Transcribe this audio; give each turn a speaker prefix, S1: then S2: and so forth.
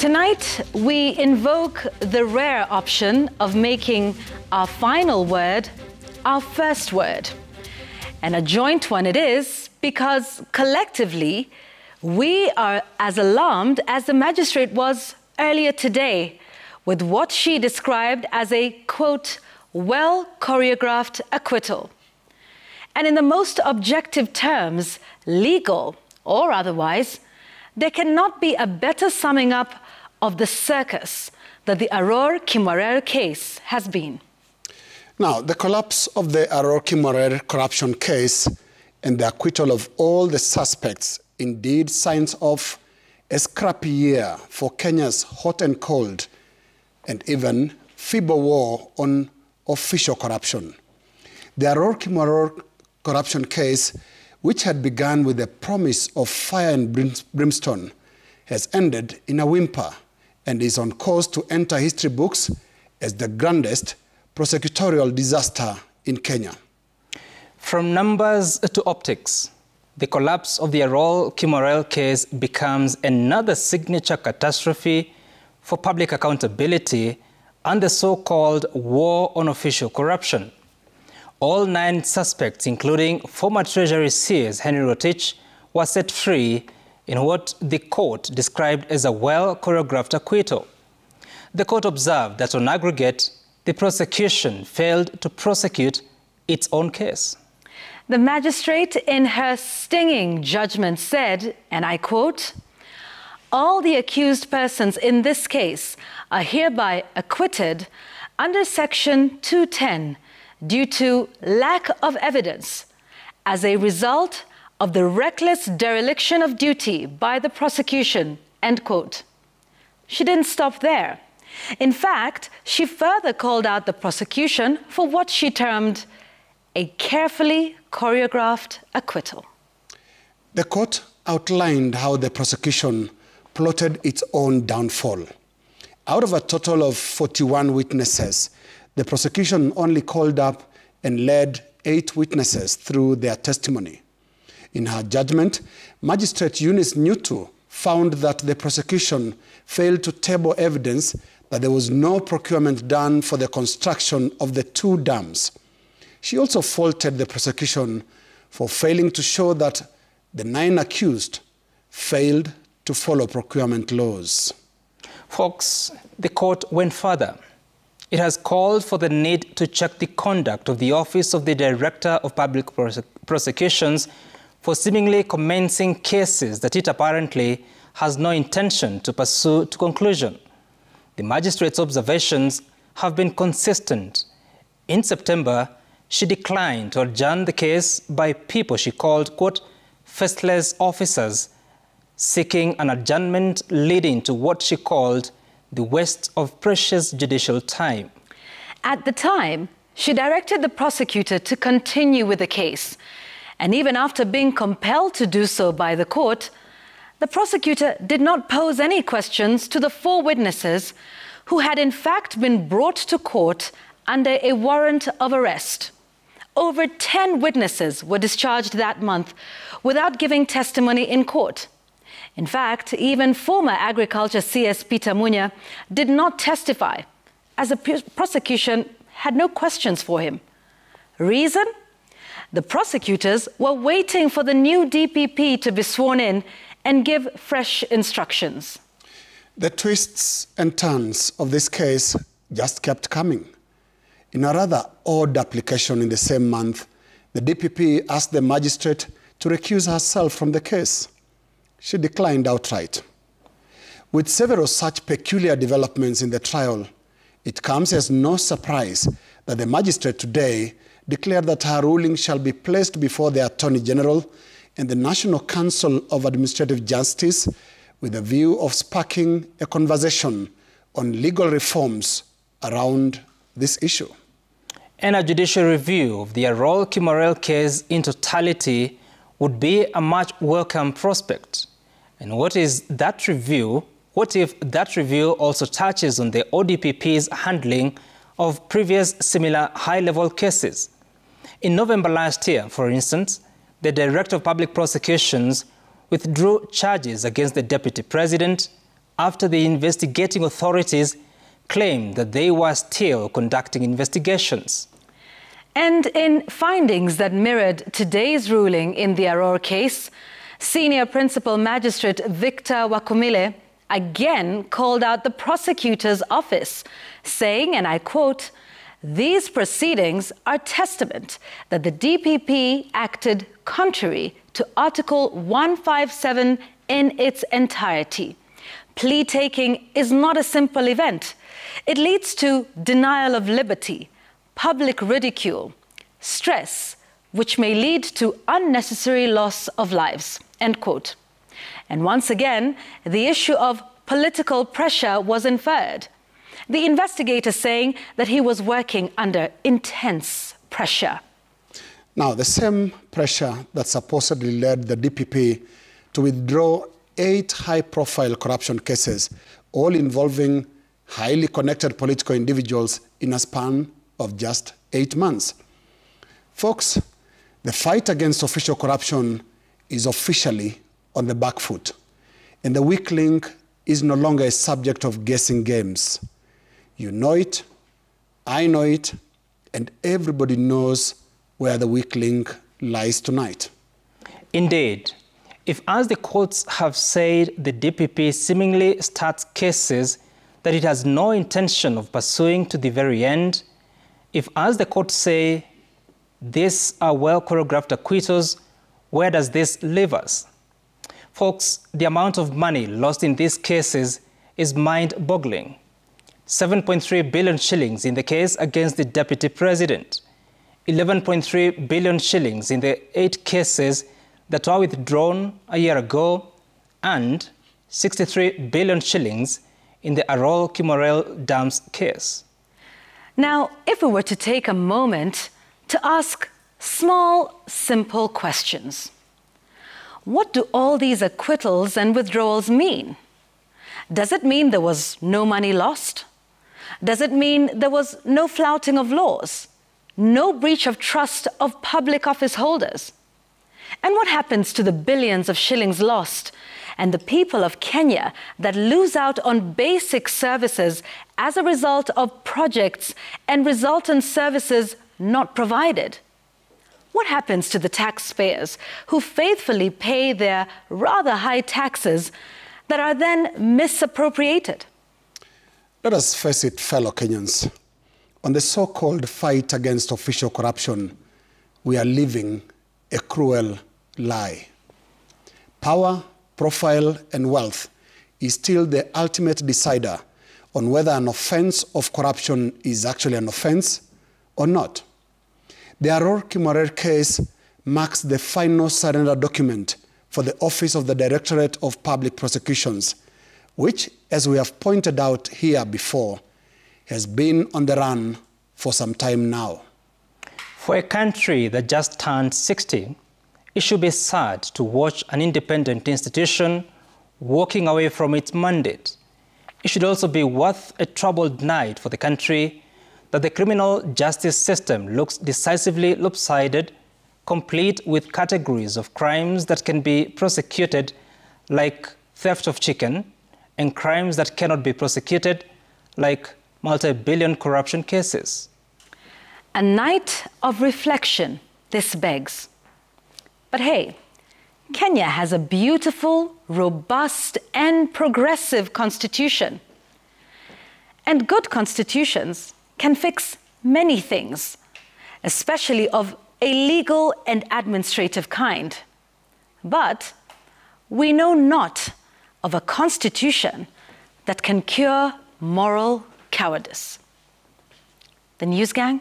S1: Tonight, we invoke the rare option of making our final word our first word. And a joint one it is because collectively, we are as alarmed as the magistrate was earlier today with what she described as a, quote, well-choreographed acquittal. And in the most objective terms, legal or otherwise, there cannot be a better summing up of the circus that the Aror Kimwarer case has been.
S2: Now, the collapse of the Aror Kimwarer corruption case and the acquittal of all the suspects indeed signs of a scrappy year for Kenya's hot and cold and even feeble war on official corruption. The Aror Kimwarer corruption case, which had begun with the promise of fire and brimstone, has ended in a whimper and is on course to enter history books as the grandest prosecutorial disaster in Kenya.
S3: From numbers to optics, the collapse of the Aror Kimwarer case becomes another signature catastrophe for public accountability and the so-called war on official corruption. All 9 suspects, including former Treasury CS Henry Rotich, were set free in what the court described as a well-choreographed acquittal. The court observed that on aggregate, the prosecution failed to prosecute its own case.
S1: The magistrate, in her stinging judgment, said, and I quote, "All the accused persons in this case are hereby acquitted under Section 210 due to lack of evidence as a result of the reckless dereliction of duty by the prosecution," end quote. She didn't stop there. In fact, she further called out the prosecution for what she termed a carefully choreographed acquittal.
S2: The court outlined how the prosecution plotted its own downfall. Out of a total of 41 witnesses, the prosecution only called up and led 8 witnesses through their testimony. In her judgment, Magistrate Eunice Nyutu found that the prosecution failed to table evidence that there was no procurement done for the construction of the 2 dams. She also faulted the prosecution for failing to show that the 9 accused failed to follow procurement laws.
S3: Folks, the court went further. It has called for the need to check the conduct of the Office of the Director of Public Prosecutions for seemingly commencing cases that it apparently has no intention to pursue to conclusion. The magistrate's observations have been consistent. In September, she declined to adjourn the case by people she called, quote, faithless officers, seeking an adjournment leading to what she called the waste of precious judicial time.
S1: At the time, she directed the prosecutor to continue with the case. And even after being compelled to do so by the court, the prosecutor did not pose any questions to the 4 witnesses who had in fact been brought to court under a warrant of arrest. Over 10 witnesses were discharged that month without giving testimony in court. In fact, even former Agriculture CS Peter Munya did not testify, as the prosecution had no questions for him. Reason? The prosecutors were waiting for the new DPP to be sworn in and give fresh instructions.
S2: The twists and turns of this case just kept coming. In a rather odd application in the same month, the DPP asked the magistrate to recuse herself from the case. She declined outright. With several such peculiar developments in the trial, it comes as no surprise that the magistrate today declared that her ruling shall be placed before the Attorney General and the National Council of Administrative Justice with a view of sparking a conversation on legal reforms around this issue.
S3: And a judicial review of the Aror Kimwarer case in totality would be a much welcome prospect. And what is that review? What if that review also touches on the ODPP's handling of previous similar high-level cases? In November last year, for instance, the Director of Public Prosecutions withdrew charges against the Deputy President, after the investigating authorities claimed that they were still conducting investigations.
S1: And in findings that mirrored today's ruling in the Aror case, Senior Principal Magistrate Victor Wakumile again called out the prosecutor's office, saying, and I quote, "These proceedings are testament that the DPP acted contrary to Article 157 in its entirety. Plea taking is not a simple event. It leads to denial of liberty, public ridicule, stress, which may lead to unnecessary loss of lives," end quote. And once again, the issue of political pressure was inferred. The investigator saying that he was working under intense pressure.
S2: Now, the same pressure that supposedly led the DPP to withdraw 8 high-profile corruption cases, all involving highly connected political individuals in a span of just 8 months. Folks, the fight against official corruption is officially on the back foot, and the weak link is no longer a subject of guessing games. You know it, I know it, and everybody knows where the weak link lies tonight.
S3: Indeed, if, as the courts have said, the DPP seemingly starts cases that it has no intention of pursuing to the very end, if, as the courts say, these are well-choreographed acquittals, where does this leave us? Folks, the amount of money lost in these cases is mind-boggling. 7.3 billion shillings in the case against the Deputy President, 11.3 billion shillings in the 8 cases that were withdrawn a year ago, and 63 billion shillings in the Arol Kimorel Dams case.
S1: Now, if we were to take a moment to ask small, simple questions. What do all these acquittals and withdrawals mean? Does it mean there was no money lost? Does it mean there was no flouting of laws? No breach of trust of public office holders? And what happens to the billions of shillings lost and the people of Kenya that lose out on basic services as a result of projects and resultant services not provided? What happens to the taxpayers who faithfully pay their rather high taxes that are then misappropriated?
S2: Let us face it, fellow Kenyans. On the so-called fight against official corruption, we are living a cruel lie. Power, profile, and wealth is still the ultimate decider on whether an offense of corruption is actually an offense or not. The Aror Kimorel case marks the final surrender document for the Office of the Directorate of Public Prosecutions, which, as we have pointed out here before, has been on the run for some time now.
S3: For a country that just turned 60, it should be sad to watch an independent institution walking away from its mandate. It should also be worth a troubled night for the country that the criminal justice system looks decisively lopsided, complete with categories of crimes that can be prosecuted, like theft of chicken, and crimes that cannot be prosecuted, like multi-billion corruption cases.
S1: A night of reflection, this begs. But hey, Kenya has a beautiful, robust, and progressive constitution. And good constitutions can fix many things, especially of a legal and administrative kind. But we know not of a constitution that can cure moral cowardice. The News Gang